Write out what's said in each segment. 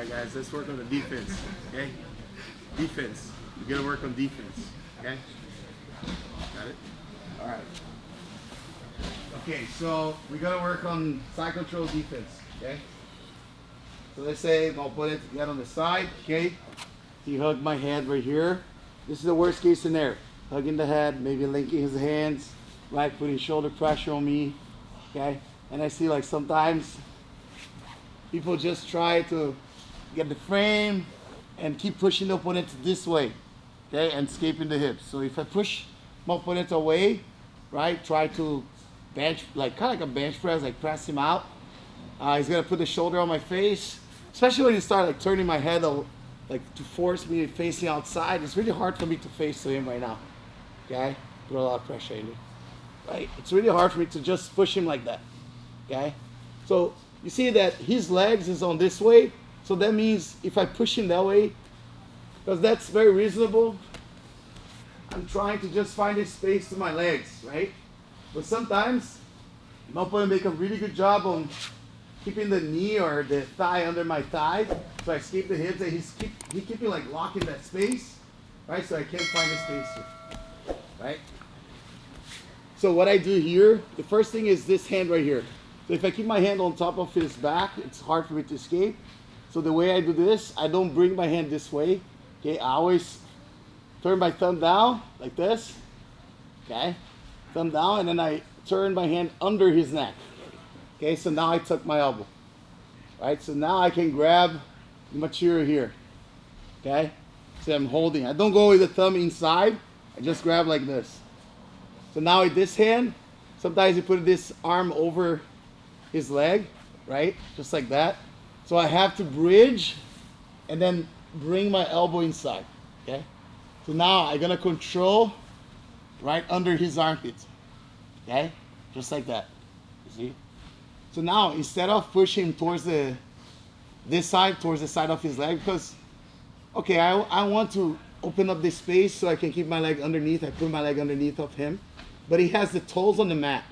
All right, guys, let's work on the defense, okay? Defense. You're gonna work on defense, okay? Got it? All right. Okay, so we're gonna work on side control defense, okay? So let's say my opponent get on the side, okay? He hugged my head right here. This is the worst case scenario. Hugging the head, maybe linking his hands, right? Putting shoulder pressure on me, okay? And I see like sometimes people just try to get the frame and keep pushing the opponent this way, okay? And escaping the hips. So if I push my opponent away, right? Try to bench, like kind of like a bench press, like press him out. He's gonna put the shoulder on my face, especially when he start like turning my head, like to force me facing outside. It's really hard for me to face to him right now, okay? Put a lot of pressure in it, right? It's really hard for me to just push him like that, okay? So you see that his legs is on this way, so that means if I push him that way, because that's very reasonable, I'm trying to just find a space to my legs, right? But sometimes my opponent make a really good job on keeping the knee or the thigh under my thigh, so I escape the hips, and he keep me like locking that space, right? So I can't find a space here, right? So what I do here, the first thing is this hand right here. So if I keep my hand on top of his back, it's hard for me to escape. So the way I do this, I don't bring my hand this way, okay? I always turn my thumb down like this, okay? Thumb down, and then I turn my hand under his neck. Okay, so now I tuck my elbow. Right, so now I can grab the material here. Okay, so I'm holding. I don't go with the thumb inside. I just grab like this. So now with this hand, sometimes you put this arm over his leg, right? Just like that. So I have to bridge and then bring my elbow inside. Okay, so now I'm gonna control right under his armpit. Okay, just like that. You see? So now instead of pushing towards this side, towards the side of his leg, because okay, I want to open up this space so I can keep my leg underneath. I put my leg underneath of him, but he has the toes on the mat,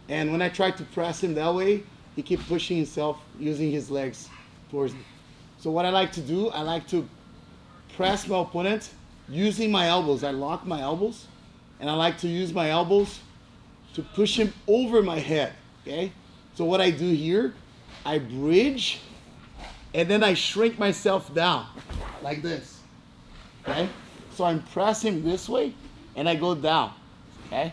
and when I try to press him that way, he keeps pushing himself using his legs towards me. So what I like to do, I like to press my opponent using my elbows. I lock my elbows, and I like to use my elbows to push him over my head, okay? So what I do here, I bridge, and then I shrink myself down, like this, okay? So I'm pressing this way, and I go down, okay?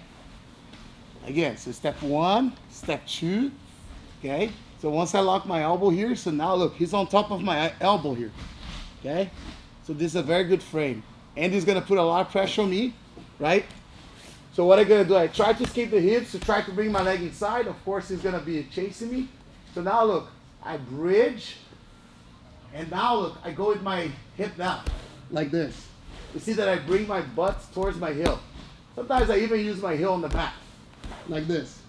Again, so step one, step two, okay? So once I lock my elbow here, so now look, he's on top of my elbow here, okay? So this is a very good frame. And he's gonna put a lot of pressure on me, right? So what I'm gonna do, I try to escape the hips to try to bring my leg inside. Of course, he's gonna be chasing me. So now look, I bridge, and now look, I go with my hip down, like this. You see that I bring my butt towards my heel. Sometimes I even use my heel on the back, like this.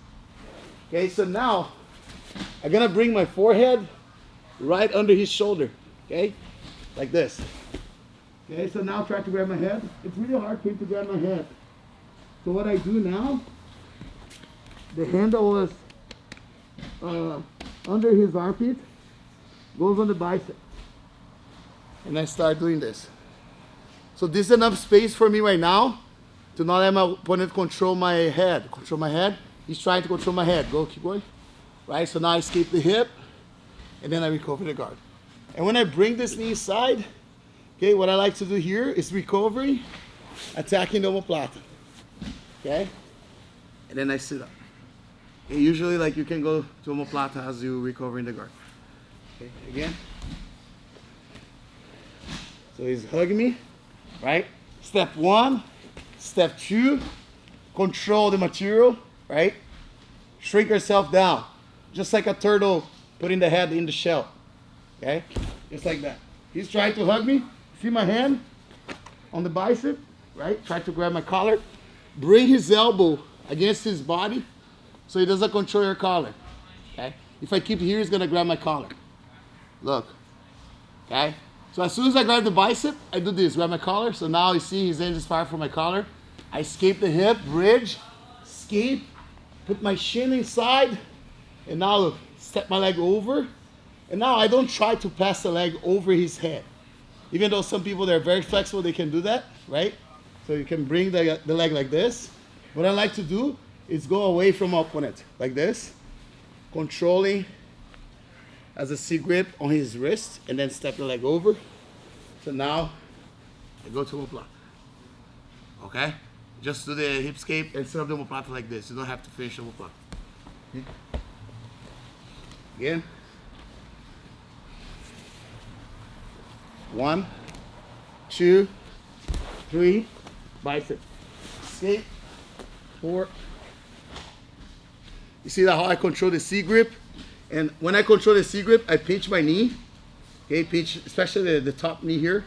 Okay, so now I'm gonna bring my forehead right under his shoulder, okay? Like this. Okay, so now try to grab my head. It's really hard for me to grab my head. So what I do now, the handle was under his armpit, goes on the bicep. And I start doing this. So this is enough space for me right now to not let my opponent control my head. Control my head. He's trying to control my head. Go, keep going. Right, so now I escape the hip, and then I recover the guard. And when I bring this knee inside, okay, what I like to do here is recovery, attacking the omoplata. Okay, and then I sit up. Okay, usually, like you can go to omoplata as you recover in the guard. Okay, again. So he's hugging me, right? Step one, step two, control the material, right? Shrink yourself down, just like a turtle putting the head in the shell. Okay, just like that. He's trying to hug me. See my hand on the bicep, right? Try to grab my collar. Bring his elbow against his body so he doesn't control your collar, okay? If I keep here, he's gonna grab my collar. Look, okay? So as soon as I grab the bicep, I do this, grab my collar. So now you see his hand is far from my collar. I escape the hip, bridge, escape, put my shin inside, and now look, step my leg over, And now I don't try to pass the leg over his head. Even though some people, they're very flexible, they can do that, right? So you can bring the leg like this. What I like to do is go away from my opponent, like this, controlling as a C grip on his wrist, and then step the leg over. So now, I go to omoplata. Okay? Just do the hip escape and serve the omoplata like this. You don't have to finish the omoplata. Okay. Again. 1, 2, 3, bicep. Escape. 4. You see that how I control the C grip? And when I control the C grip, I pinch my knee. Okay, pinch, especially the top knee here.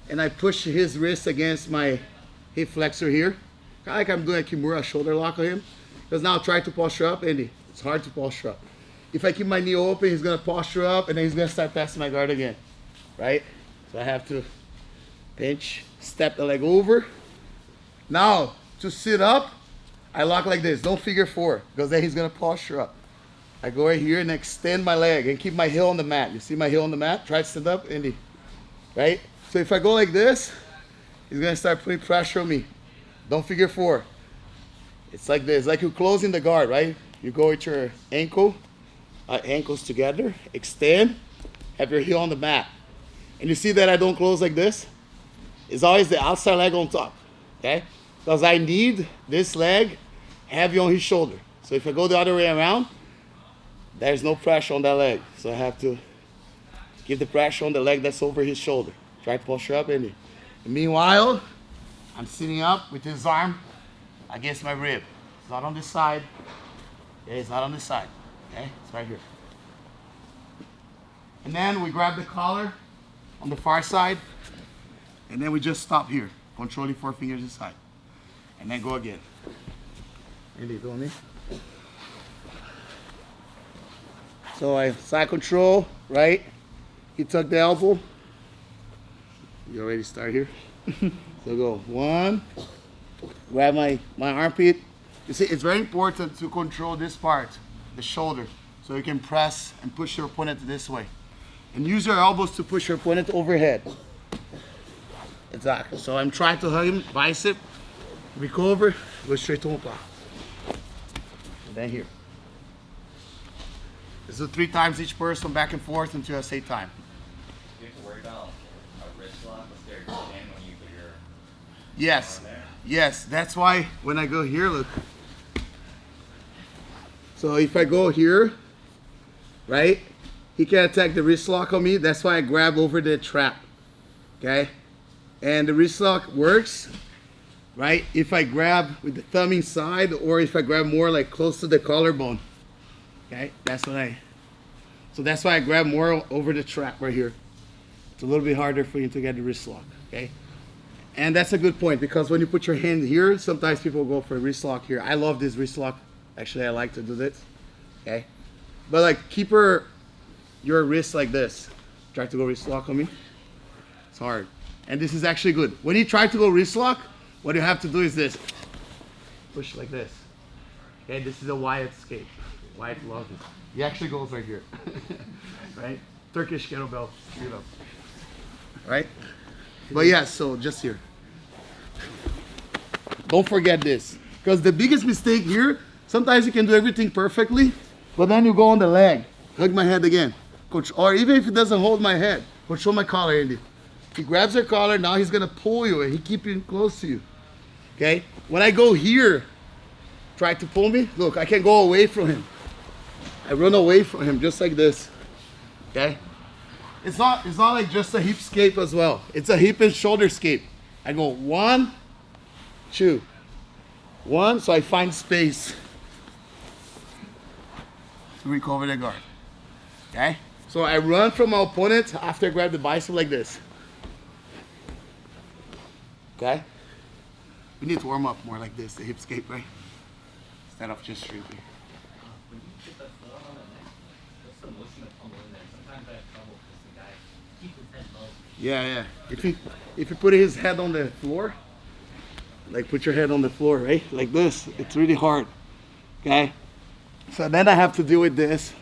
And I push his wrist against my hip flexor here. Kind of like I'm doing a Kimura shoulder lock on him. Because now I'll try to posture up, and it's hard to posture up. If I keep my knee open, he's going to posture up, and then he's going to start passing my guard again. Right? So I have to pinch, step the leg over. Now, to sit up, I lock like this. Don't figure 4, because then he's going to posture up. I go right here and extend my leg and keep my heel on the mat. You see my heel on the mat? Try to stand up, Andy. Right? So if I go like this, he's going to start putting pressure on me. Don't figure 4. It's like this. Like you're closing the guard, right? You go with your ankles together, extend, have your heel on the mat. And you see that I don't close like this? It's always the outside leg on top, okay? Because I need this leg heavy on his shoulder. So if I go the other way around, there's no pressure on that leg. So I have to give the pressure on the leg that's over his shoulder. Try to posture up, Andy. And meanwhile, I'm sitting up with his arm against my rib. It's not on this side. Okay, it's not on this side. Okay, it's right here. And then we grab the collar on the far side, and then we just stop here, controlling 4 fingers inside. And then go again. Andy, go on me. So I side control, right? He tuck the elbow. You already start here. So go 1, grab my armpit. You see, it's very important to control this part, the shoulder, so you can press and push your opponent this way. And use your elbows to push your opponent overhead. Exactly. So I'm trying to hug him, bicep, recover, go straight to omoplata. And then here. Let's do 3 times each person, back and forth until I say time. You have to worry about a wrist lock with their chin when you put your Yes. arm there. Yes, that's why when I go here, look. So if I go here, right, he can attack the wrist lock on me. That's why I grab over the trap, okay? And the wrist lock works, right, if I grab with the thumb inside or if I grab more like close to the collarbone, okay? That's why I grab more over the trap right here. It's a little bit harder for you to get the wrist lock, okay? And that's a good point, because when you put your hand here, sometimes people go for a wrist lock here. I love this wrist lock. Actually, I like to do this, okay? But like, keep your wrist like this. Try to go wrist lock on me. It's hard. And this is actually good. When you try to go wrist lock, what you have to do is this. Push like this. Okay, this is a Wyatt escape. Wyatt loves it. He actually goes right here. Right? Turkish kettlebell, straight up. Right? But yeah, so just here. Don't forget this. Because the biggest mistake here, sometimes you can do everything perfectly, but then you go on the leg. Hug my head again. Or even if it doesn't hold my head, control my collar, Andy. He grabs your collar, now he's gonna pull you and he keeps you close to you. Okay? When I go here, try to pull me, look, I can go away from him. I run away from him just like this. Okay? It's not like just a hip escape as well. It's a hip and shoulder escape. I go 1, 2. 1, so I find space to recover the guard. Okay? So I run from my opponent after I grab the bicep like this. Okay? We need to warm up more like this, the hip escape, right? Instead of just straight here. When you get the form on the neck, what's the motion of pummeling there? Sometimes I have trouble because the guy keeps his head low. Yeah. If you put his head on the floor, like put your head on the floor, right? Like this, it's really hard. Okay? So then I have to deal with this,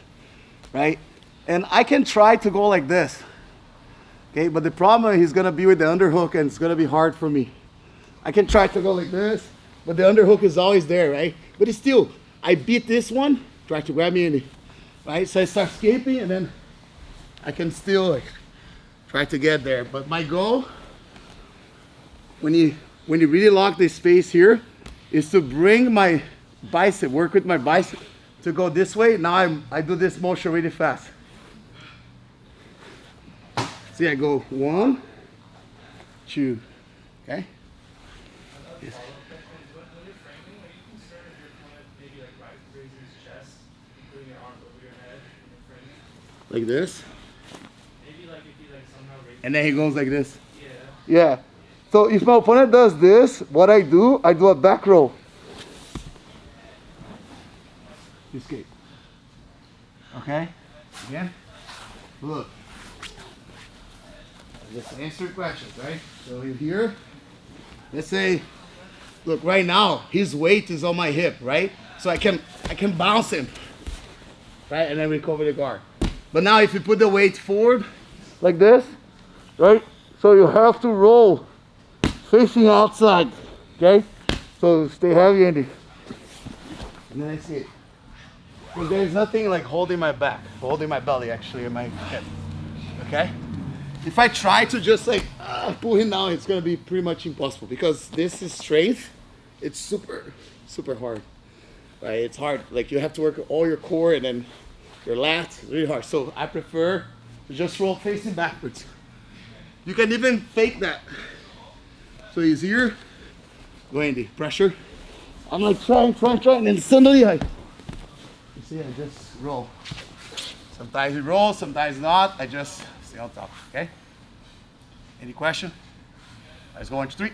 right? And I can try to go like this. Okay, but the problem is he's gonna be with the underhook and it's gonna be hard for me. I can try to go like this, but the underhook is always there, right? But it's still, I beat this one, try to grab me in the, right? So I start escaping and then I can still like try to get there. But my goal, when you really lock this space here, is to bring my bicep, work with my bicep to go this way. Now I do this motion really fast. See, I go 1, 2, okay? Yes. Like this. And then he goes like this. Yeah. So if my opponent does this, what I do a back row. Escape. Okay? Again. Look. Just answer questions, right? So here, let's say, look, right now, his weight is on my hip, right? So I can bounce him, right? And then recover the guard. But now if you put the weight forward, like this, right? So you have to roll facing outside, okay? So stay heavy, Andy. And then I see it. Because there's nothing like holding my back, holding my belly actually, in my head, okay? If I try to just like pull him down, it's gonna be pretty much impossible because this is strength. It's super hard, right? It's hard. Like you have to work all your core and then your lats. It's really hard. So I prefer to just roll facing backwards. You can even fake that. So he's here. Go Andy, pressure. I'm like trying, and then suddenly you see, I just roll. Sometimes we roll, sometimes not. I just stay on top, okay? Any question? Let's go 1, 2, 3.